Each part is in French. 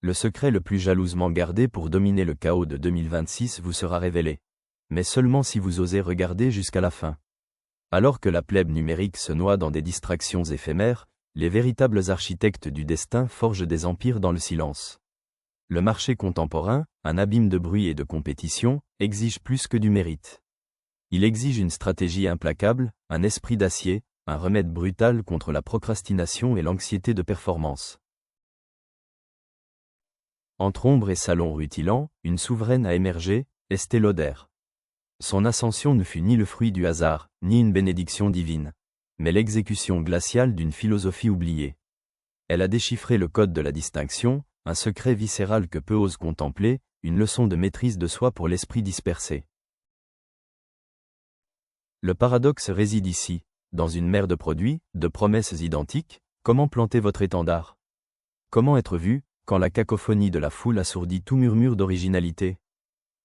Le secret le plus jalousement gardé pour dominer le chaos de 2026 vous sera révélé. Mais seulement si vous osez regarder jusqu'à la fin. Alors que la plèbe numérique se noie dans des distractions éphémères, les véritables architectes du destin forgent des empires dans le silence. Le marché contemporain, un abîme de bruit et de compétition, exige plus que du mérite. Il exige une stratégie implacable, un esprit d'acier, un remède brutal contre la procrastination et l'anxiété de performance. Entre ombre et salon rutilant, une souveraine a émergé, Estée Lauder. Son ascension ne fut ni le fruit du hasard, ni une bénédiction divine, mais l'exécution glaciale d'une philosophie oubliée. Elle a déchiffré le code de la distinction, un secret viscéral que peu osent contempler, une leçon de maîtrise de soi pour l'esprit dispersé. Le paradoxe réside ici, dans une mer de produits, de promesses identiques, comment planter votre étendard? Comment être vu, quand la cacophonie de la foule assourdit tout murmure d'originalité?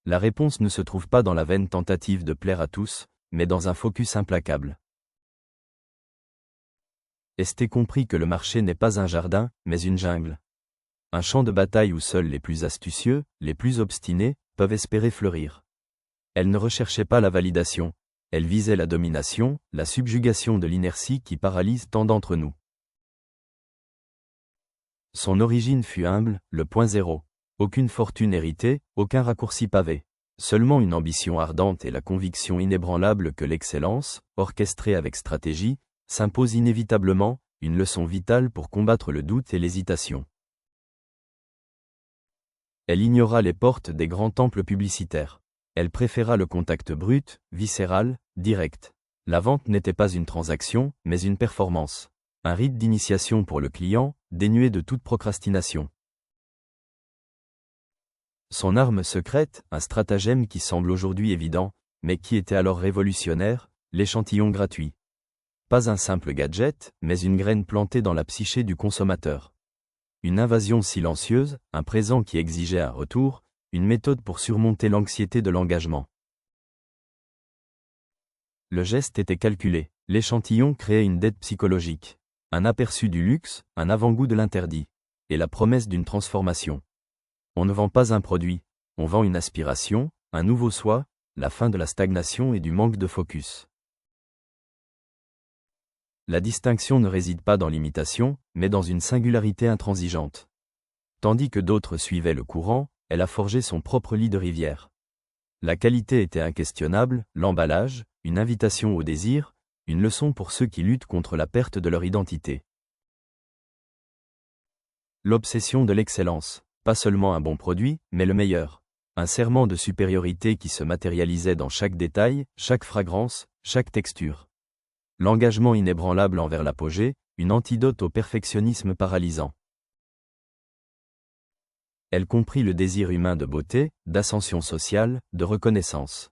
La réponse ne se trouve pas dans la vaine tentative de plaire à tous, mais dans un focus implacable. Estée comprit que le marché n'est pas un jardin, mais une jungle. Un champ de bataille où seuls les plus astucieux, les plus obstinés, peuvent espérer fleurir. Elle ne recherchait pas la validation, elle visait la domination, la subjugation de l'inertie qui paralyse tant d'entre nous. Son origine fut humble, le point zéro. Aucune fortune héritée, aucun raccourci pavé. Seulement une ambition ardente et la conviction inébranlable que l'excellence, orchestrée avec stratégie, s'impose inévitablement, une leçon vitale pour combattre le doute et l'hésitation. Elle ignora les portes des grands temples publicitaires. Elle préféra le contact brut, viscéral, direct. La vente n'était pas une transaction, mais une performance. Un rite d'initiation pour le client, dénué de toute procrastination. Son arme secrète, un stratagème qui semble aujourd'hui évident, mais qui était alors révolutionnaire, l'échantillon gratuit. Pas un simple gadget, mais une graine plantée dans la psyché du consommateur. Une invasion silencieuse, un présent qui exigeait un retour, une méthode pour surmonter l'anxiété de l'engagement. Le geste était calculé, l'échantillon créait une dette psychologique. Un aperçu du luxe, un avant-goût de l'interdit, et la promesse d'une transformation. On ne vend pas un produit, on vend une aspiration, un nouveau soi, la fin de la stagnation et du manque de focus. La distinction ne réside pas dans l'imitation, mais dans une singularité intransigeante. Tandis que d'autres suivaient le courant, elle a forgé son propre lit de rivière. La qualité était inquestionnable, l'emballage, une invitation au désir, une leçon pour ceux qui luttent contre la perte de leur identité. L'obsession de l'excellence, pas seulement un bon produit, mais le meilleur. Un serment de supériorité qui se matérialisait dans chaque détail, chaque fragrance, chaque texture. L'engagement inébranlable envers l'apogée, une antidote au perfectionnisme paralysant. Elle comprit le désir humain de beauté, d'ascension sociale, de reconnaissance.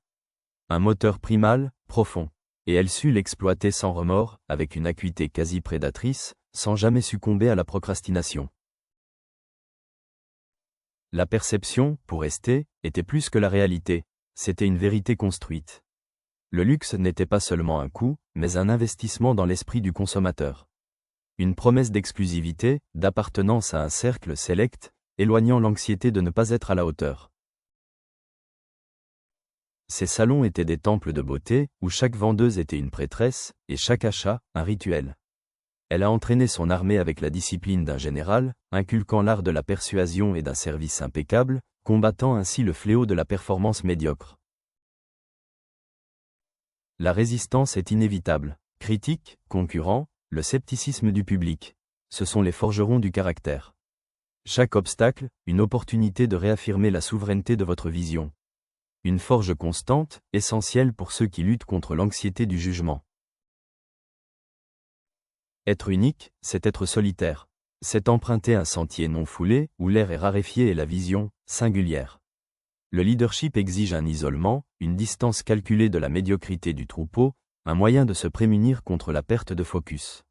Un moteur primal, profond. Et elle sut l'exploiter sans remords, avec une acuité quasi prédatrice, sans jamais succomber à la procrastination. La perception, pour Estée, était plus que la réalité, c'était une vérité construite. Le luxe n'était pas seulement un coût, mais un investissement dans l'esprit du consommateur. Une promesse d'exclusivité, d'appartenance à un cercle sélect, éloignant l'anxiété de ne pas être à la hauteur. Ces salons étaient des temples de beauté, où chaque vendeuse était une prêtresse, et chaque achat, un rituel. Elle a entraîné son armée avec la discipline d'un général, inculquant l'art de la persuasion et d'un service impeccable, combattant ainsi le fléau de la performance médiocre. La résistance est inévitable. Critiques, concurrents, le scepticisme du public. Ce sont les forgerons du caractère. Chaque obstacle, une opportunité de réaffirmer la souveraineté de votre vision. Une forge constante, essentielle pour ceux qui luttent contre l'anxiété du jugement. Être unique, c'est être solitaire. C'est emprunter un sentier non foulé, où l'air est raréfié et la vision, singulière. Le leadership exige un isolement, une distance calculée de la médiocrité du troupeau, un moyen de se prémunir contre la perte de focus.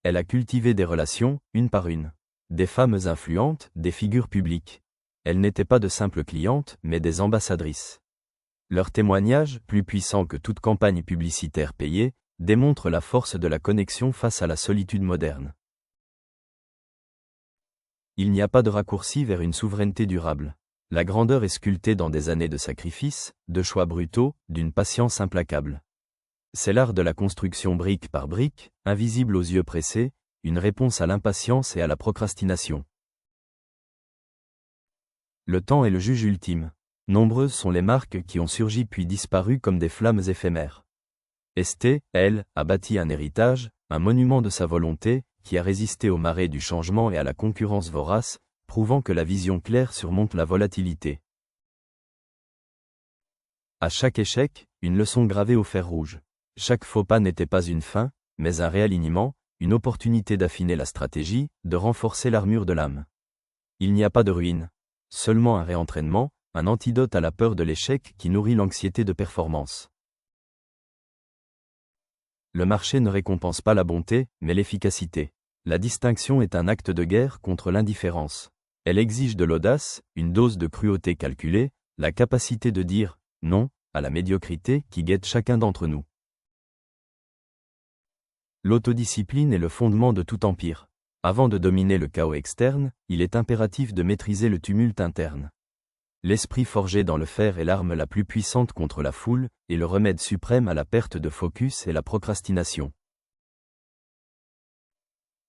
Elle a cultivé des relations, une par une. Des femmes influentes, des figures publiques. Elles n'étaient pas de simples clientes, mais des ambassadrices. Leurs témoignages, plus puissants que toute campagne publicitaire payée, démontrent la force de la connexion face à la solitude moderne. Il n'y a pas de raccourci vers une souveraineté durable. La grandeur est sculptée dans des années de sacrifices, de choix brutaux, d'une patience implacable. C'est l'art de la construction brique par brique, invisible aux yeux pressés, une réponse à l'impatience et à la procrastination. Le temps est le juge ultime. Nombreuses sont les marques qui ont surgi puis disparu comme des flammes éphémères. Estée, elle, a bâti un héritage, un monument de sa volonté, qui a résisté aux marées du changement et à la concurrence vorace, prouvant que la vision claire surmonte la volatilité. À chaque échec, une leçon gravée au fer rouge. Chaque faux pas n'était pas une fin, mais un réalignement, une opportunité d'affiner la stratégie, de renforcer l'armure de l'âme. Il n'y a pas de ruine. Seulement un réentraînement, un antidote à la peur de l'échec qui nourrit l'anxiété de performance. Le marché ne récompense pas la bonté, mais l'efficacité. La distinction est un acte de guerre contre l'indifférence. Elle exige de l'audace, une dose de cruauté calculée, la capacité de dire « non » à la médiocrité qui guette chacun d'entre nous. L'autodiscipline est le fondement de tout empire. Avant de dominer le chaos externe, il est impératif de maîtriser le tumulte interne. L'esprit forgé dans le fer est l'arme la plus puissante contre la foule, et le remède suprême à la perte de focus et la procrastination.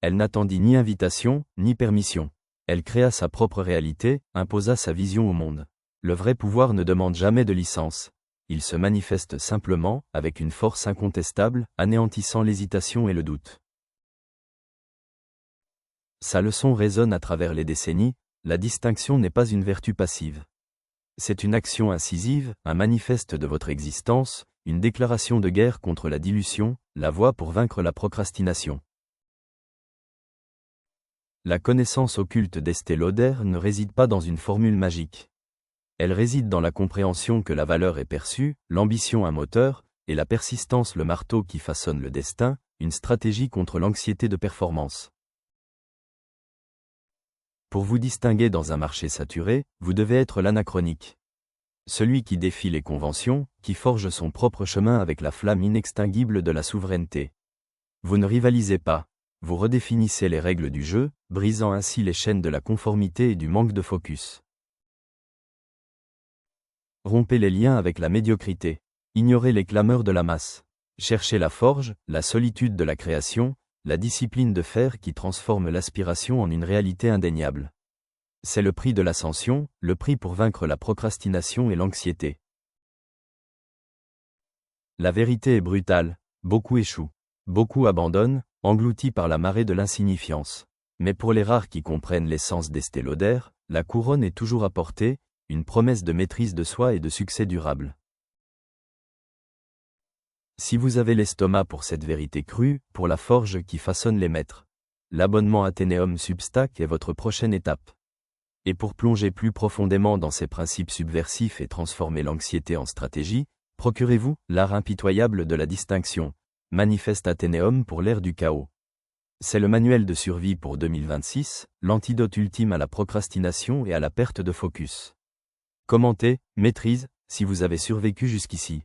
Elle n'attendit ni invitation, ni permission. Elle créa sa propre réalité, imposa sa vision au monde. Le vrai pouvoir ne demande jamais de licence. Il se manifeste simplement, avec une force incontestable, anéantissant l'hésitation et le doute. Sa leçon résonne à travers les décennies, la distinction n'est pas une vertu passive. C'est une action incisive, un manifeste de votre existence, une déclaration de guerre contre la dilution, la voie pour vaincre la procrastination. La connaissance occulte d'Estée Lauder ne réside pas dans une formule magique. Elle réside dans la compréhension que la valeur est perçue, l'ambition un moteur, et la persistance le marteau qui façonne le destin, une stratégie contre l'anxiété de performance. Pour vous distinguer dans un marché saturé, vous devez être l'anachronique. Celui qui défie les conventions, qui forge son propre chemin avec la flamme inextinguible de la souveraineté. Vous ne rivalisez pas. Vous redéfinissez les règles du jeu, brisant ainsi les chaînes de la conformité et du manque de focus. Rompez les liens avec la médiocrité. Ignorez les clameurs de la masse. Cherchez la forge, la solitude de la création, la discipline de fer qui transforme l'aspiration en une réalité indéniable. C'est le prix de l'ascension, le prix pour vaincre la procrastination et l'anxiété. La vérité est brutale, beaucoup échouent. Beaucoup abandonnent, engloutis par la marée de l'insignifiance. Mais pour les rares qui comprennent l'essence d'Estée Lauder, la couronne est toujours à portée, une promesse de maîtrise de soi et de succès durable. Si vous avez l'estomac pour cette vérité crue, pour la forge qui façonne les maîtres, l'abonnement Athénéum Substack est votre prochaine étape. Et pour plonger plus profondément dans ces principes subversifs et transformer l'anxiété en stratégie, procurez-vous l'art impitoyable de la distinction, Manifeste Athénéum pour l'ère du chaos. C'est le manuel de survie pour 2026, l'antidote ultime à la procrastination et à la perte de focus. Commentez, maîtrise, si vous avez survécu jusqu'ici.